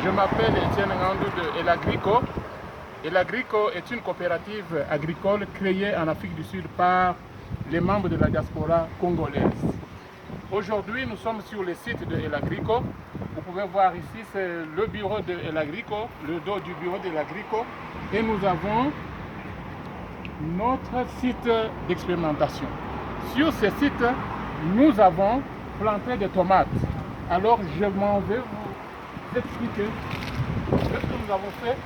Je m'appelle Etienne Ngandou de Elagrico. Elagrico est une coopérative agricole créée en Afrique du Sud par les membres de la diaspora congolaise. Aujourd'hui, nous sommes sur le site de Elagrico. Vous pouvez voir ici, c'est le bureau de Elagrico, le dos du bureau de Elagrico. Et nous avons notre site d'expérimentation. Sur ce site, nous avons planté des tomates. Alors, je m'en vais vous expliquer ce que nous avons fait.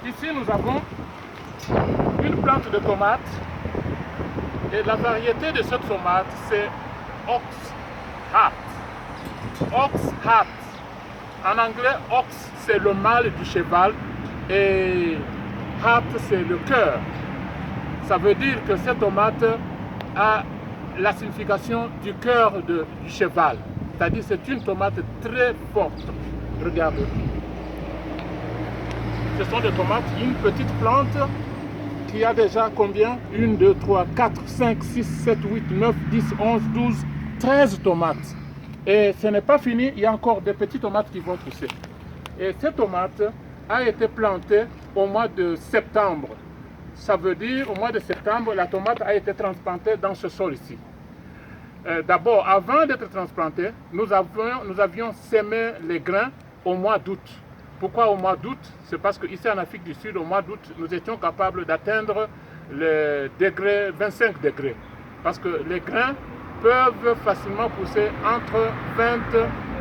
Ici, nous avons une plante de tomates. Et la variété de cette tomate, c'est Ox Heart. Ox Heart. En anglais, ox, c'est le mâle du cheval et heart, c'est le cœur. Ça veut dire que cette tomate a la signification du cœur du cheval. C'est-à-dire que c'est une tomate très forte. Regardez. Ce sont des tomates, une petite plante qui a déjà combien? 1, 2, 3, 4, 5, 6, 7, 8, 9, 10, 11, 12, 13 tomates. Et ce n'est pas fini, il y a encore des petites tomates qui vont pousser. Et cette tomate a été plantée au mois de septembre. Ça veut dire au mois de septembre, la tomate a été transplantée dans ce sol ici. D'abord, avant d'être transplantée, nous avions semé les grains au mois d'août. Pourquoi au mois d'août? C'est parce qu'ici en Afrique du Sud, au mois d'août, nous étions capables d'atteindre le degré 25 degrés. Parce que les grains peuvent facilement pousser entre 20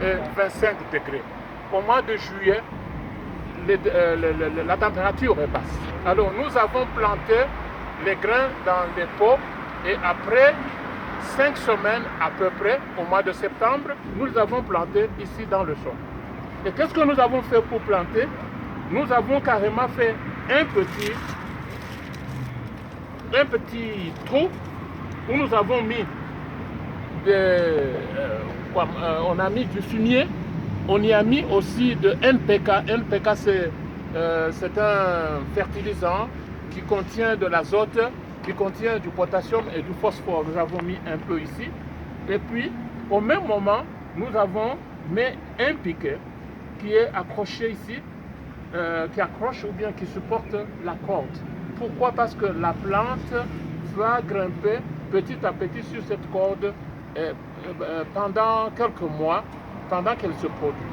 et 25 degrés. Au mois de juillet, la température est basse. Alors nous avons planté les grains dans les pots et après 5 semaines à peu près, au mois de septembre, nous les avons plantés ici dans le sol. Et qu'est-ce que nous avons fait pour planter? Nous avons carrément fait un petit trou où nous avons mis on a mis du fumier, on y a mis aussi de NPK. NPK c'est un fertilisant qui contient de l'azote, qui contient du potassium et du phosphore. Nous avons mis un peu ici. Et puis, au même moment, nous avons mis un piquet qui est accroché ici, qui accroche ou bien qui supporte la corde. Pourquoi? Parce que la plante va grimper petit à petit sur cette corde pendant quelques mois, pendant qu'elle se produit.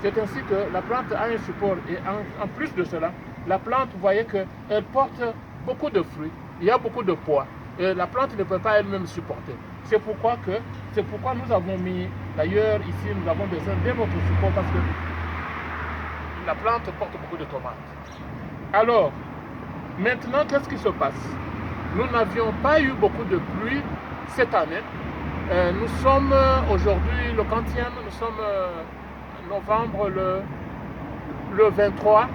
C'est ainsi que la plante a un support et en plus de cela, la plante, vous voyez qu'elle porte beaucoup de fruits, il y a beaucoup de poids et la plante ne peut pas elle-même supporter. C'est pourquoi nous avons mis, d'ailleurs ici nous avons besoin de notre support parce que la plante porte beaucoup de tomates. Alors, maintenant qu'est-ce qui se passe? Nous n'avions pas eu beaucoup de pluie cette année. Nous sommes aujourd'hui le 30e, nous sommes novembre le 23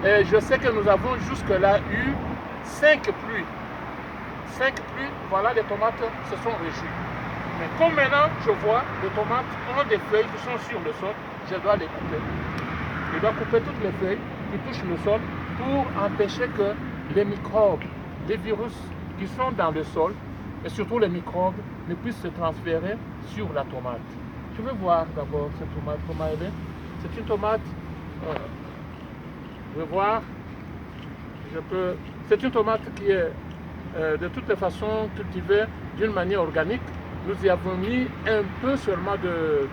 et je sais que nous avons jusque-là eu 5 pluies. 5 pluies, voilà, les tomates se sont réjouies. Mais comme maintenant je vois les tomates ont des feuilles qui sont sur le sol, je dois les couper. Je dois couper toutes les feuilles qui touchent le sol pour empêcher que les microbes, les virus qui sont dans le sol et surtout les microbes ne puissent se transférer sur la tomate. Je vais voir d'abord cette tomate, comment elle est. C'est une tomate, je vais voir, c'est une tomate qui est de toutes les façons cultivée d'une manière organique. Nous y avons mis un peu seulement de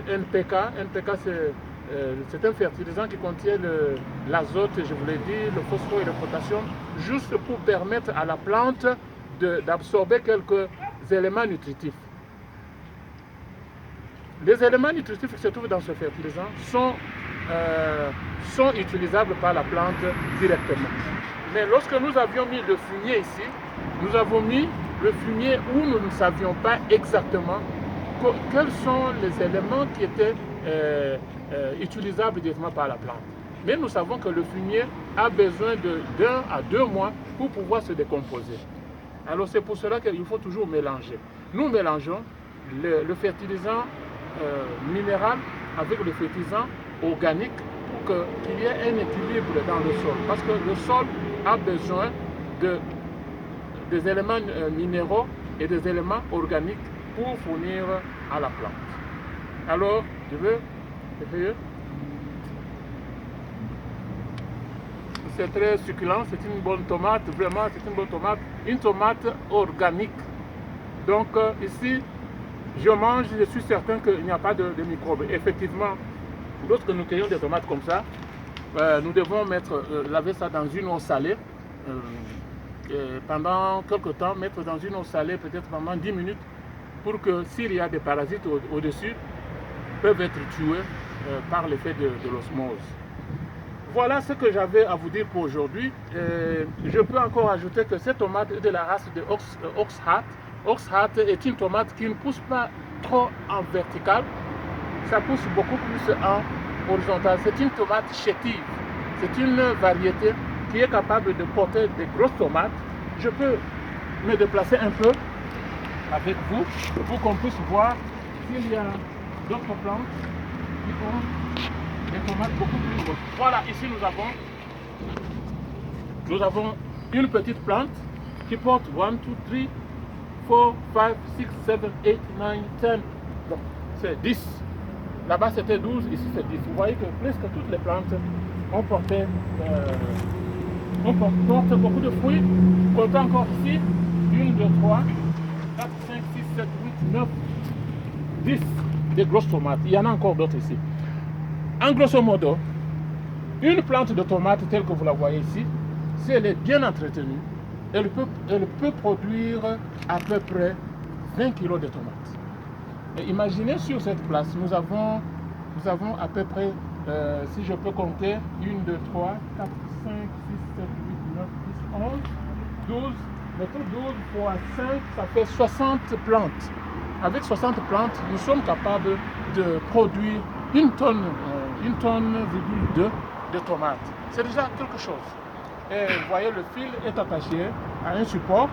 NPK. NPK c'est un fertilisant qui contient l'azote, je vous l'ai dit, le phosphore et le potassium, juste pour permettre à la plante d'absorber quelques éléments nutritifs. Les éléments nutritifs qui se trouvent dans ce fertilisant sont utilisables par la plante directement. Mais lorsque nous avions mis le fumier ici, nous avons mis le fumier où nous ne savions pas exactement quels sont les éléments qui étaient utilisables directement par la plante. Mais nous savons que le fumier a besoin d'1 à 2 mois pour pouvoir se décomposer. Alors c'est pour cela qu'il faut toujours mélanger. Nous mélangeons le fertilisant minéral avec le fertilisant organique pour qu'il y ait un équilibre dans le sol. Parce que le sol a besoin des éléments minéraux et des éléments organiques pour fournir à la plante. Alors, je vais essayer c'est très succulent, c'est une bonne tomate, vraiment c'est une bonne tomate, une tomate organique. Donc ici, je mange, je suis certain qu'il n'y a pas de microbes. Effectivement, lorsque nous cueillons des tomates comme ça, nous devons laver ça dans une eau salée. Pendant quelques temps, mettre dans une eau salée, peut-être pendant 10 minutes, pour que s'il y a des parasites au-dessus, peuvent être tués par l'effet de l'osmose. Voilà ce que j'avais à vous dire pour aujourd'hui. Je peux encore ajouter que cette tomate est de la race de Oxheart. Oxheart est une tomate qui ne pousse pas trop en vertical, ça pousse beaucoup plus en horizontal. C'est une tomate chétive. C'est une variété qui est capable de porter des grosses tomates. Je peux me déplacer un peu avec vous pour qu'on puisse voir s'il y a d'autres plantes qui ont des tomates beaucoup plus grosses. Voilà, ici nous avons une petite plante qui porte 1, 2, 3, 4, 5, 6, 7, 8, 9, 10. Donc c'est 10. Là-bas c'était 12, ici c'est 10. Vous voyez que presque toutes les plantes ont porté porte beaucoup de fruits. Comptez encore ici, 1, 2, 3, 4, 5, 6, 7, 8, 9, 10 des grosses tomates. Il y en a encore d'autres ici. En grosso modo, une plante de tomate telle que vous la voyez ici, si elle est bien entretenue, elle peut produire à peu près 20 kg de tomates. Et imaginez sur cette place, nous avons à peu près, si je peux compter, 1, 2, 3, 4, 5, 6, 7, 8, 9, 10, 11, 12, mettons 12 fois 5, ça fait 60 plantes. Avec 60 plantes, nous sommes capables de produire une tonne, 1,2 de tomates. C'est déjà quelque chose. Et vous voyez, le fil est attaché à un support.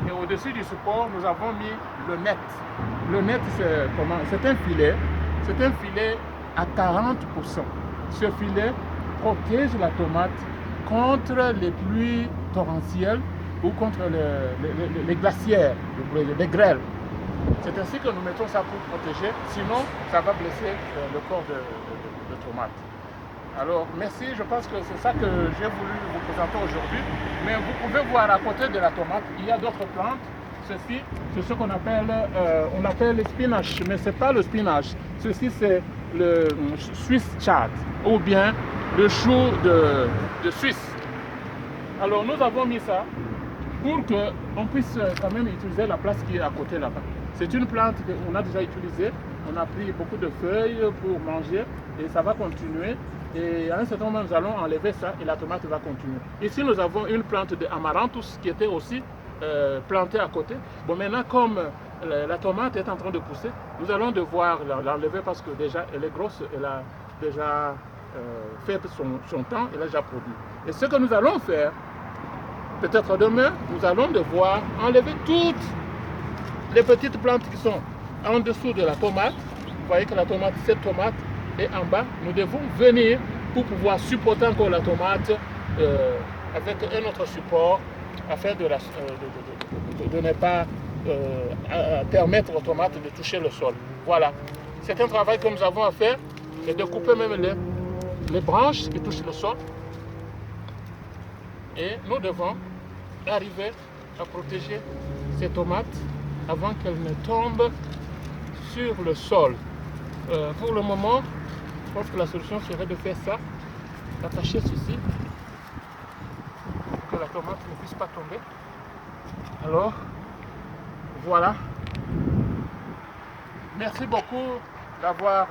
Et au-dessus du support, nous avons mis le net. Le net, c'est un filet. C'est un filet à 40%. Ce filet protège la tomate contre les pluies torrentielles ou contre les glacières, les grêles. C'est ainsi que nous mettons ça pour protéger, sinon ça va blesser le corps de tomate. Alors merci, je pense que c'est ça que j'ai voulu vous présenter aujourd'hui. Mais vous pouvez voir à côté de la tomate, il y a d'autres plantes. Ceci, c'est ce qu'on appelle, on appelle le spinach, mais ce n'est pas le spinach. Ceci, c'est le Swiss chard ou bien le chou de Suisse. Alors nous avons mis ça pour qu'on puisse quand même utiliser la place qui est à côté là-bas. C'est une plante qu'on a déjà utilisée. On a pris beaucoup de feuilles pour manger et ça va continuer. Et à un certain moment, nous allons enlever ça et la tomate va continuer. Ici, nous avons une plante de Amaranthus qui était aussi plantée à côté. Bon, maintenant, comme la tomate est en train de pousser, nous allons devoir l'enlever parce que déjà, elle est grosse, elle a déjà fait son temps, elle a déjà produit. Et ce que nous allons faire, peut-être demain, nous allons devoir enlever toutes les petites plantes qui sont en dessous de la tomate. Vous voyez que cette tomate est en bas. Nous devons venir pour pouvoir supporter encore la tomate avec un autre support afin de ne pas permettre aux tomates de toucher le sol. Voilà. C'est un travail que nous avons à faire et de couper même les branches qui touchent le sol. Et nous devons arriver à protéger ces tomates avant qu'elles ne tombent sur le sol. Pour le moment, je pense que la solution serait de faire ça, d'attacher ceci, pour que la tomate ne puisse pas tomber. Alors, voilà. Merci beaucoup d'avoir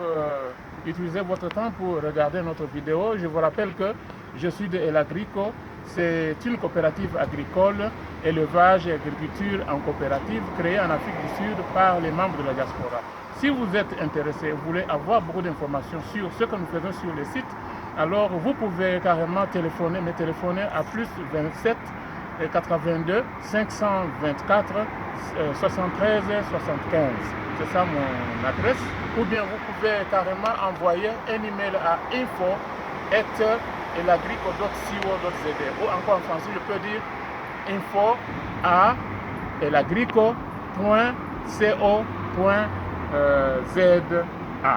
utilisé votre temps pour regarder notre vidéo. Je vous rappelle que je suis de El Agrico. C'est une coopérative agricole, élevage et agriculture en coopérative créée en Afrique du Sud par les membres de la diaspora. Si vous êtes intéressé, vous voulez avoir beaucoup d'informations sur ce que nous faisons sur le site, alors vous pouvez carrément me téléphoner à plus 27 82 524 73 75. C'est ça mon adresse. Ou bien vous pouvez carrément envoyer un email à info@elagrico.co.zd ou encore en français, je peux dire info@elagrico.co.za.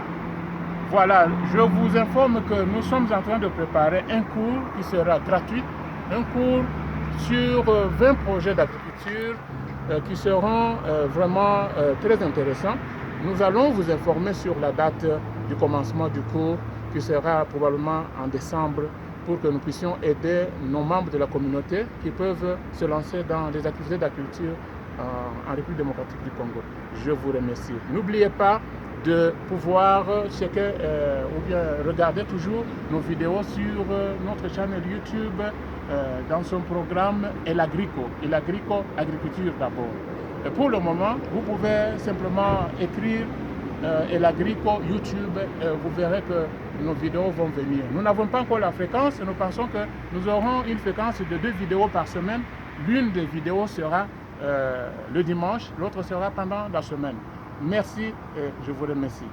Voilà, je vous informe que nous sommes en train de préparer un cours qui sera gratuit, un cours sur 20 projets d'agriculture qui seront vraiment très intéressants. Nous allons vous informer sur la date du commencement du cours qui sera probablement en décembre pour que nous puissions aider nos membres de la communauté qui peuvent se lancer dans les activités d'agriculture en République démocratique du Congo. Je vous remercie. N'oubliez pas de pouvoir checker ou bien regarder toujours nos vidéos sur notre chaîne YouTube dans son programme El Agrico, agriculture d'abord. Pour le moment, vous pouvez simplement écrire El Agrico YouTube, vous verrez que nos vidéos vont venir. Nous n'avons pas encore la fréquence, nous pensons que nous aurons une fréquence de 2 vidéos par semaine. L'une des vidéos sera le dimanche, l'autre sera pendant la semaine. Merci et je vous remercie.